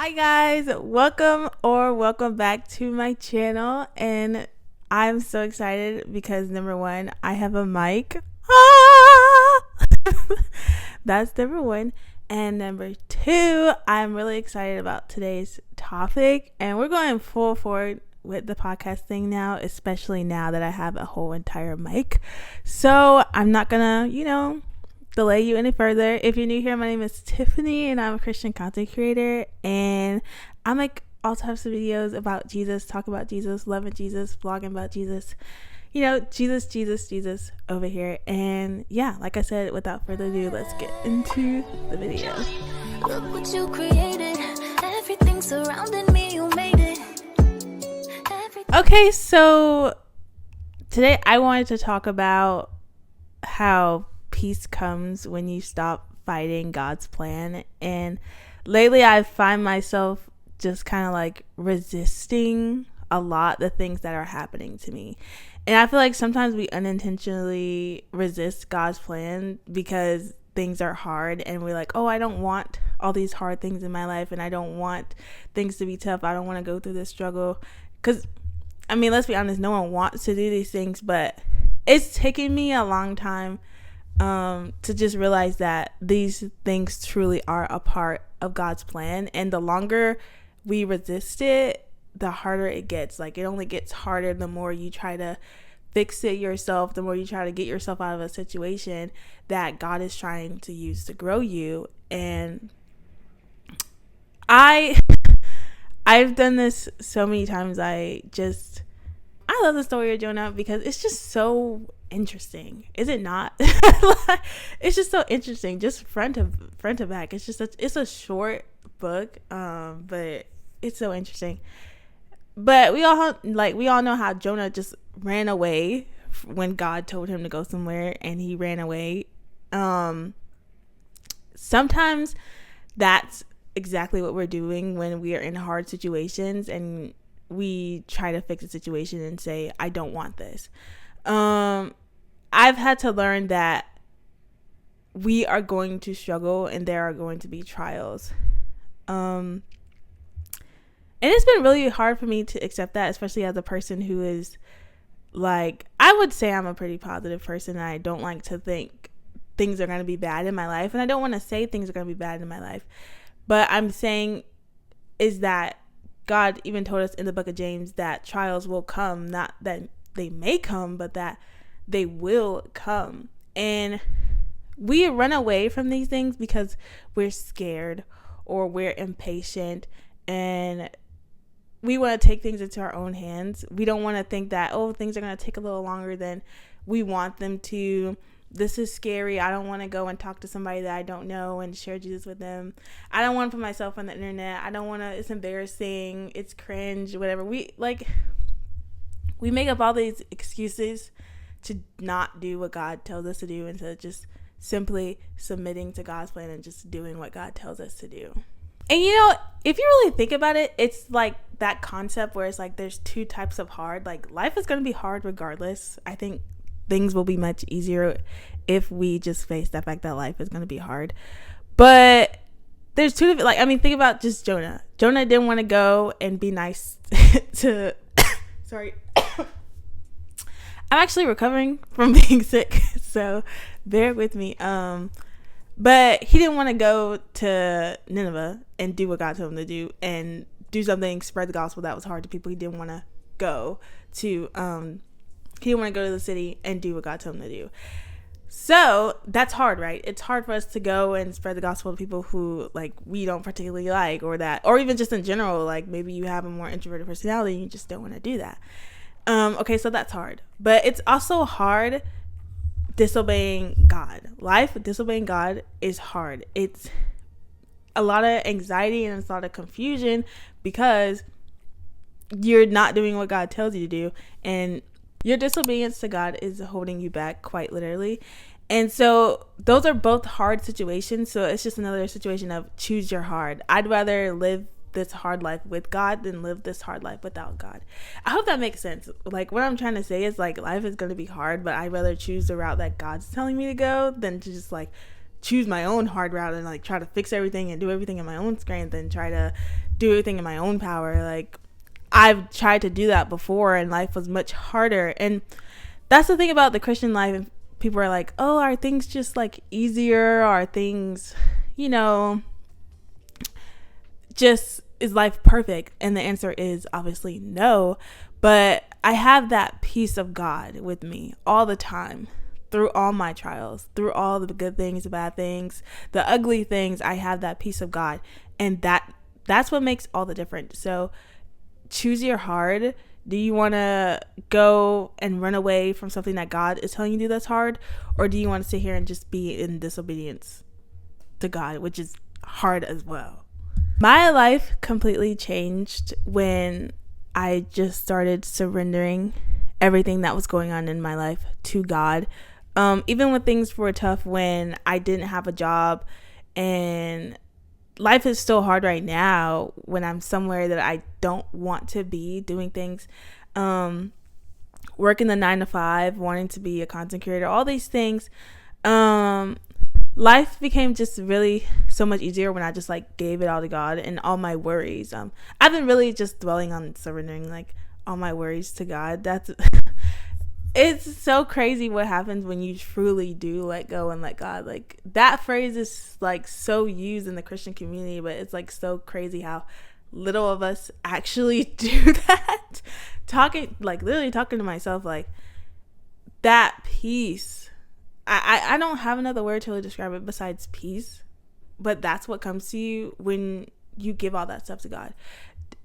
Hi guys, welcome back to my channel, and I'm so excited because number one, I have a mic. That's number one. And number two, I'm really excited about today's topic, and we're going full forward with the podcast thing now, especially now that I have a whole entire mic. So I'm not gonna, delay you any further. If you're new here, my name is Tiffany and I'm a Christian content creator, and I make all types of videos about Jesus, talk about Jesus, loving Jesus, vlogging about Jesus, Jesus over here. And yeah, like I said, without further ado, let's get into the video. Look what you created, everything surrounding me, you made it. Okay, so today I wanted to talk about how peace comes when you stop fighting God's plan. And lately I find myself just kind of like resisting a lot the things that are happening to me. And I feel like sometimes we unintentionally resist God's plan because things are hard and we're like, oh, I don't want all these hard things in my life, and I don't want things to be tough. I don't want to go through this struggle. Because I mean, let's be honest, no one wants to do these things, but it's taken me a long time to just realize that these things truly are a part of God's plan. And the longer we resist it, the harder it gets. Like, it only gets harder the more you try to fix it yourself, the more you try to get yourself out of a situation that God is trying to use to grow you. And I've done this so many times. I love the story of Jonah because it's just so interesting, is it not? It's just so interesting, just front to back. It's a short book, but it's so interesting. But we all know how Jonah just ran away when God told him to go somewhere, and he ran away. Sometimes that's exactly what we're doing when we are in hard situations and we try to fix a situation and say, I don't want this. I've had to learn that we are going to struggle and there are going to be trials. And it's been really hard for me to accept that, especially as a person who is like, I would say I'm a pretty positive person. I don't like to think things are going to be bad in my life. And I don't want to say things are going to be bad in my life. But I'm saying is that God even told us in the book of James that trials will come, not that they may come, but that they will come. And we run away from these things because we're scared or we're impatient, and we want to take things into our own hands. We don't want to think that, oh, things are going to take a little longer than we want them to. This is scary. I don't want to go and talk to somebody that I don't know and share Jesus with them. I don't want to put myself on the internet. I don't want to, it's embarrassing. It's cringe, whatever. We make up all these excuses to not do what God tells us to do instead of just simply submitting to God's plan and just doing what God tells us to do. And if you really think about it, it's like that concept where it's like there's two types of hard. Like, life is going to be hard regardless. I think things will be much easier if we just face the fact that life is going to be hard. But there's two different, think about just Jonah. Jonah didn't want to go and be nice to sorry. I'm actually recovering from being sick, so bear with me. But he didn't want to go to Nineveh and do what God told him to do and do something, spread the gospel that was hard to people. He didn't want to go to he didn't want to go to the city and do what God told him to do. So that's hard, right? It's hard for us to go and spread the gospel to people who we don't particularly like, or even just in general, like maybe you have a more introverted personality and you just don't want to do that. Okay, so that's hard. But it's also hard disobeying God. Life disobeying God is hard. It's a lot of anxiety and it's a lot of confusion because you're not doing what God tells you to do, and your disobedience to God is holding you back, quite literally. And so those are both hard situations. So it's just another situation of choose your hard. I'd rather live this hard life with God than live this hard life without God. I hope that makes sense. Like, what I'm trying to say is, life is going to be hard, but I'd rather choose the route that God's telling me to go than to just choose my own hard route and try to fix everything and do everything in my own strength and try to do everything in my own power. Like, I've tried to do that before, and life was much harder. And that's the thing about the Christian life. People are like, oh, are things just like easier? Are things, just is life perfect? And the answer is obviously no. But I have that peace of God with me all the time, through all my trials, through all the good things, the bad things, the ugly things. I have that peace of God, and that's what makes all the difference. So choose your heart. Do you want to go and run away from something that God is telling you to do that's hard? Or do you want to sit here and just be in disobedience to God, which is hard as well? My life completely changed when I just started surrendering everything that was going on in my life to God. Even when things were tough, when I didn't have a job, and life is still hard right now when I'm somewhere that I don't want to be, doing things, working the 9 to 5, wanting to be a content creator, all these things. Life became just really so much easier when I just like gave it all to God and all my worries. I've been really just dwelling on surrendering like all my worries to God. That's it's so crazy what happens when you truly do let go and let God. Like, that phrase is like so used in the Christian community, but it's like so crazy how little of us actually do that. Literally talking to myself, like, that peace. I don't have another word to really describe it besides peace, but that's what comes to you when you give all that stuff to God.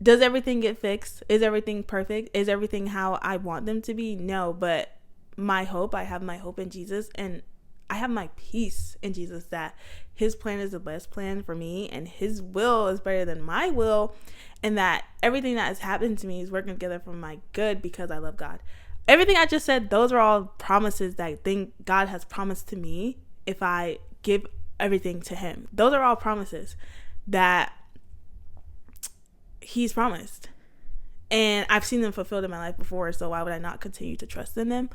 Does everything get fixed? Is everything perfect? Is everything how I want them to be? No, but I have my hope in Jesus, and I have my peace in Jesus, that his plan is the best plan for me, and his will is better than my will, and that everything that has happened to me is working together for my good because I love God. Everything I just said, those are all promises that I think God has promised to me if I give everything to him. Those are all promises that he's promised, and I've seen them fulfilled in my life before, so why would I not continue to trust in them?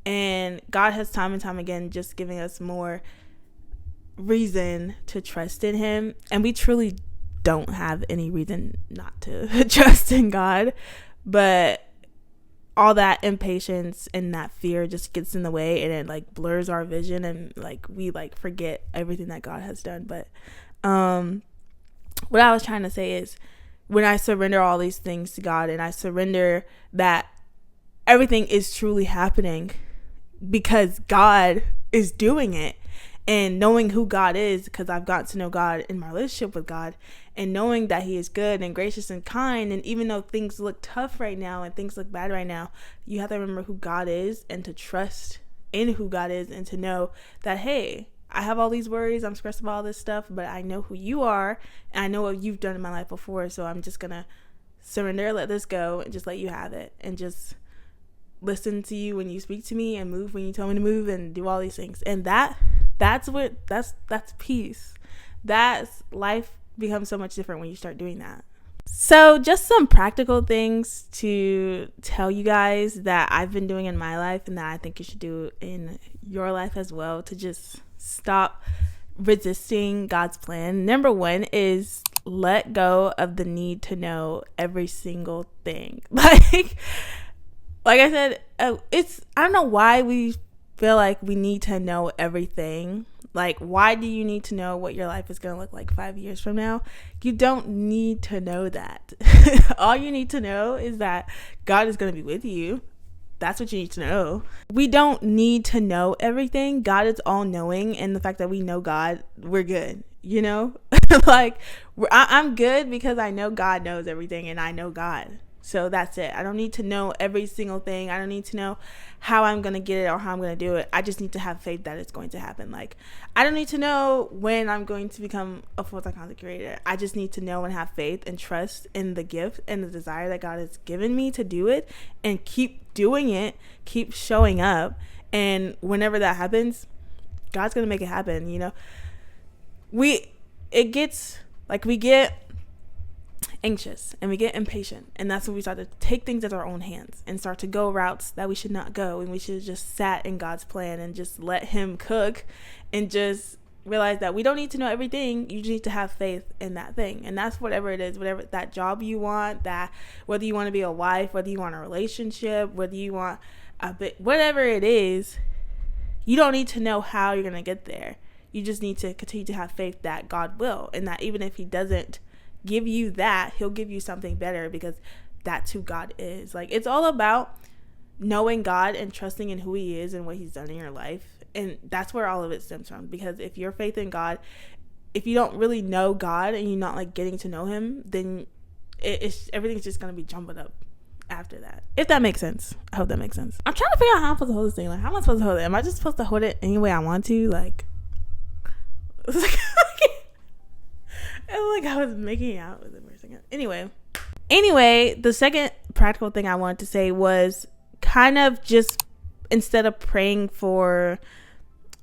And God has time and time again just giving us more reason to trust in him, and we truly don't have any reason not to trust in God, but all that impatience and that fear just gets in the way, and it like blurs our vision, and like we like forget everything that God has done. But what I was trying to say is, when I surrender all these things to God, and I surrender that everything is truly happening because God is doing it, and knowing who God is, because I've gotten to know God in my relationship with God, and knowing that he is good and gracious and kind, and even though things look tough right now and things look bad right now, you have to remember who God is, and to trust in who God is, and to know that, hey, I have all these worries, I'm stressed about all this stuff, but I know who you are, and I know what you've done in my life before, so I'm just gonna surrender, let this go, and just let you have it, and just listen to you when you speak to me, and move when you tell me to move, and do all these things. And that's peace. That's life becomes so much different when you start doing that. So just some practical things to tell you guys that I've been doing in my life, and that I think you should do in your life as well, to just stop resisting God's plan. Number 1 is let go of the need to know every single thing. Like I said, I don't know why we feel like we need to know everything. Like, why do you need to know what your life is going to look like 5 years from now? You don't need to know that. All you need to know is that God is going to be with you. That's what you need to know. We don't need to know everything. God is all knowing, and the fact that we know God, we're good, like I'm good because I know God knows everything, and I know God. So that's it. I don't need to know every single thing. I don't need to know how I'm going to get it or how I'm going to do it. I just need to have faith that it's going to happen. Like, I don't need to know when I'm going to become a full-time content creator. I just need to know and have faith and trust in the gift and the desire that God has given me to do it, and keep doing it, keep showing up. And whenever that happens, God's going to make it happen. We get anxious and we get impatient, and that's when we start to take things into our own hands and start to go routes that we should not go, and we should just sat in God's plan and just let him cook and just realize that we don't need to know everything. You just need to have faith in that thing. And that's whatever it is, whatever that job you want, that whether you want to be a wife, whether you want a relationship, whether you want a bit, whatever it is, you don't need to know how you're going to get there. You just need to continue to have faith that God will, and that even if he doesn't give you that, he'll give you something better, because that's who God is. Like, it's all about knowing God and trusting in who he is and what he's done in your life. And that's where all of it stems from. Because if your faith in God, if you don't really know God and you're not like getting to know him, then everything's just going to be jumbled up after that. If that makes sense. I hope that makes sense. I'm trying to figure out how I'm supposed to hold this thing. Like, how am I supposed to hold it? Am I just supposed to hold it any way I want to? Like, it's like I was making out with it for a second. Anyway, the second practical thing I wanted to say was kind of just, instead of praying for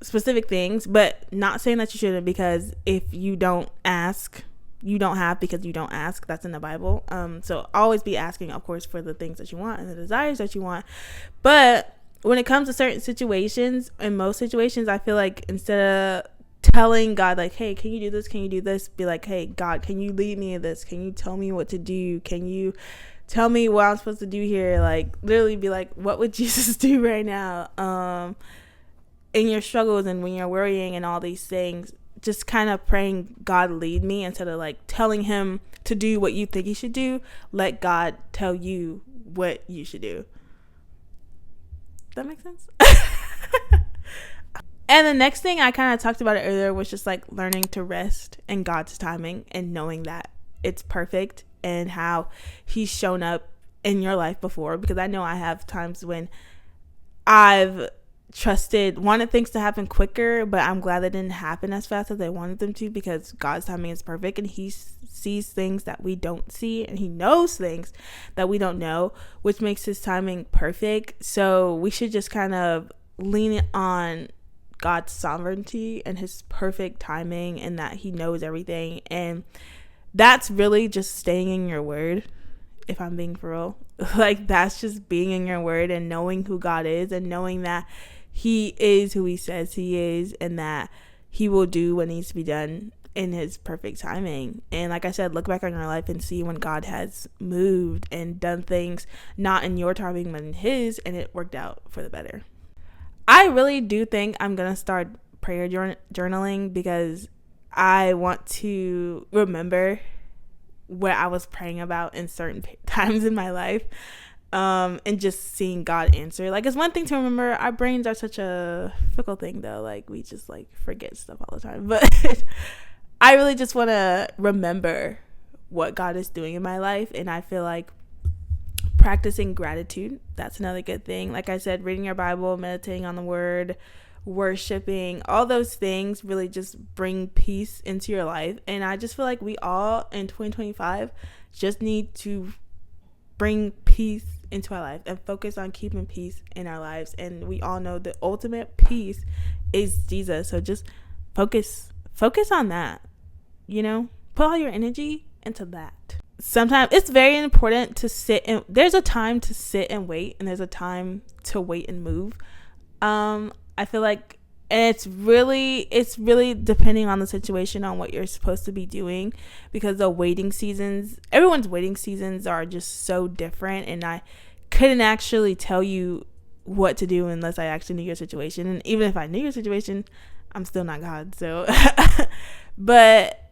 specific things, but not saying that you shouldn't, because if you don't ask, you don't have, because you don't ask. That's in the Bible. So always be asking, of course, for the things that you want and the desires that you want. But when it comes to certain situations, in most situations, I feel like instead of telling God, like, hey, can you do this? Can you do this? Be like, hey, God, can you lead me in this? Can you tell me what to do? Can you tell me what I'm supposed to do here? Like, literally be like, what would Jesus do right now? In your struggles and when you're worrying and all these things, just kind of praying, God, lead me, instead of like telling him to do what you think he should do. Let God tell you what you should do. Does that make sense? And the next thing, I kind of talked about it earlier, was just like learning to rest in God's timing and knowing that it's perfect, and how he's shown up in your life before. Because I know I have times when I've wanted things to happen quicker, but I'm glad they didn't happen as fast as I wanted them to, because God's timing is perfect, and he sees things that we don't see, and he knows things that we don't know, which makes his timing perfect. So we should just kind of lean on God's sovereignty and his perfect timing, and that he knows everything. And that's really just staying in your word, if I'm being for real. Like, that's just being in your word and knowing who God is, and knowing that he is who he says he is, and that he will do what needs to be done in his perfect timing. And like I said, look back on your life and see when God has moved and done things not in your timing but in his, and it worked out for the better. I really do think I'm gonna start prayer journaling, because I want to remember what I was praying about in certain times in my life, and just seeing God answer. Like, it's one thing to remember. Our brains are such a fickle thing, though. Like, we just like forget stuff all the time. But I really just want to remember what God is doing in my life, and I feel like practicing gratitude, that's another good thing. Like I said, reading your Bible, meditating on the word, worshiping, all those things really just bring peace into your life. And I just feel like we all in 2025 just need to bring peace into our life and focus on keeping peace in our lives. And we all know the ultimate peace is Jesus. So just focus on that, put all your energy into that. Sometimes it's very important to sit, and there's a time to sit and wait, and there's a time to wait and move. I feel like, and it's really depending on the situation, on what you're supposed to be doing, because the everyone's waiting seasons are just so different, and I couldn't actually tell you what to do unless I actually knew your situation. And even if I knew your situation, I'm still not God. So, but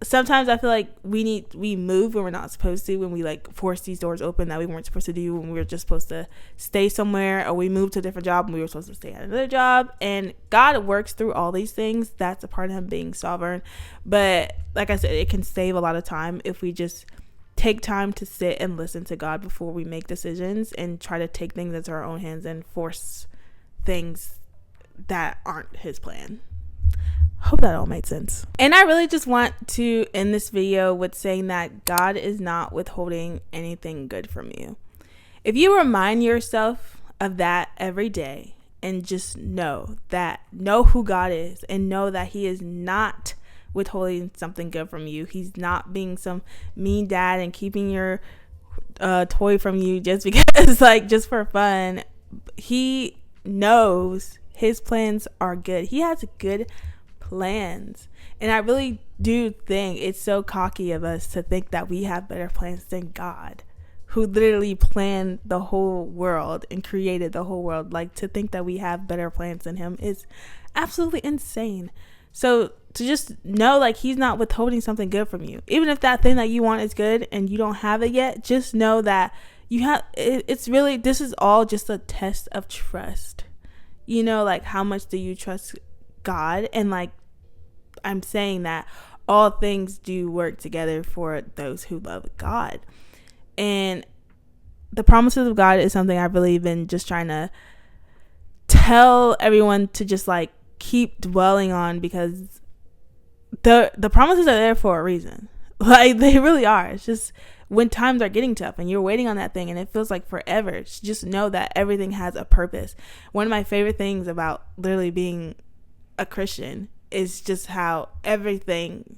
sometimes I feel like we move when we're not supposed to, when we like force these doors open that we weren't supposed to do, when we were just supposed to stay somewhere, or we moved to a different job and we were supposed to stay at another job. And God works through all these things. That's a part of him being sovereign. But like I said, it can save a lot of time if we just take time to sit and listen to God before we make decisions, and try to take things into our own hands and force things that aren't his plan. Hope that all made sense. And I really just want to end this video with saying that God is not withholding anything good from you. If you remind yourself of that every day, and just know who God is, and know that he is not withholding something good from you. He's not being some mean dad and keeping your toy from you just because, like, just for fun. He knows his plans are good. He has good plans. And I really do think it's so cocky of us to think that we have better plans than God, who literally planned the whole world and created the whole world. Like, to think that we have better plans than him is absolutely insane. So to just know, like, he's not withholding something good from you. Even if that thing that you want is good and you don't have it yet, just know that you have it's really, this is all just a test of trust. You know, like, how much do you trust God? And like, I'm saying that all things do work together for those who love God. And the promises of God is something I've really been just trying to tell everyone to just like keep dwelling on, because the promises are there for a reason. Like, they really are. It's just when times are getting tough and you're waiting on that thing and it feels like forever, just know that everything has a purpose. One of my favorite things about literally being a Christian is just how everything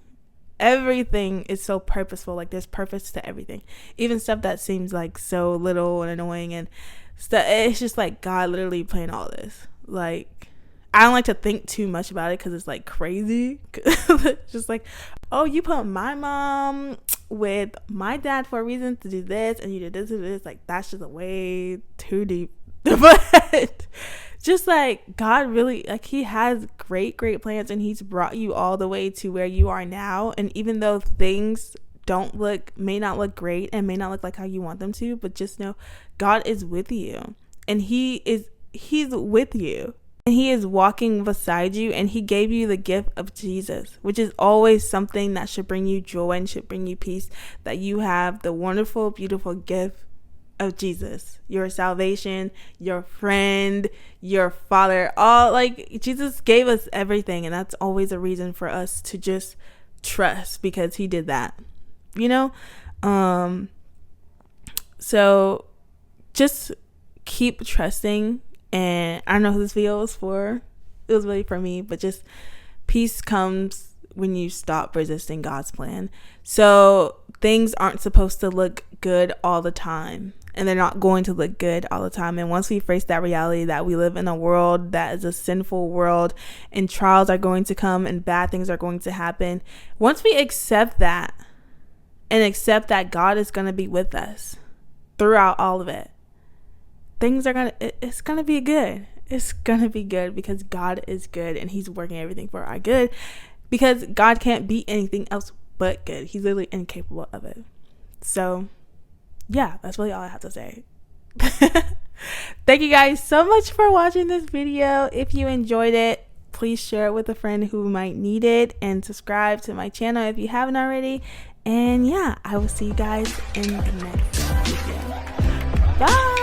is so purposeful. Like, there's purpose to everything, even stuff that seems like so little and annoying and stuff. It's just like God literally planned all this. Like, I don't like to think too much about it because it's like crazy. It's just like, oh, you put my mom with my dad for a reason to do this, and you did this and this. Like, that's just way too deep. But just like, God really, like, he has great plans, and he's brought you all the way to where you are now. And even though things may not look great and may not look like how you want them to, but just know God is with you, and he's with you, and he is walking beside you, and he gave you the gift of Jesus, which is always something that should bring you joy and should bring you peace, that you have the wonderful, beautiful gift of Jesus, your salvation, your friend, your father. All, like, Jesus gave us everything, and that's always a reason for us to just trust, because he did that, you know. So just keep trusting. And I don't know who this video was for. It was really for me. But just, peace comes when you stop resisting God's plan. So things aren't supposed to look good all the time, and they're not going to look good all the time. And once we face that reality that we live in a world that is a sinful world, and trials are going to come and bad things are going to happen, once we accept that, and accept that God is going to be with us throughout all of it, it's gonna be good. It's gonna be good, because God is good, and he's working everything for our good, because God can't be anything else but good. He's literally incapable of it. So yeah, that's really all I have to say. Thank you guys so much for watching this video. If you enjoyed it, please share it with a friend who might need it, and subscribe to my channel if you haven't already. And yeah, I will see you guys in the next video. Bye.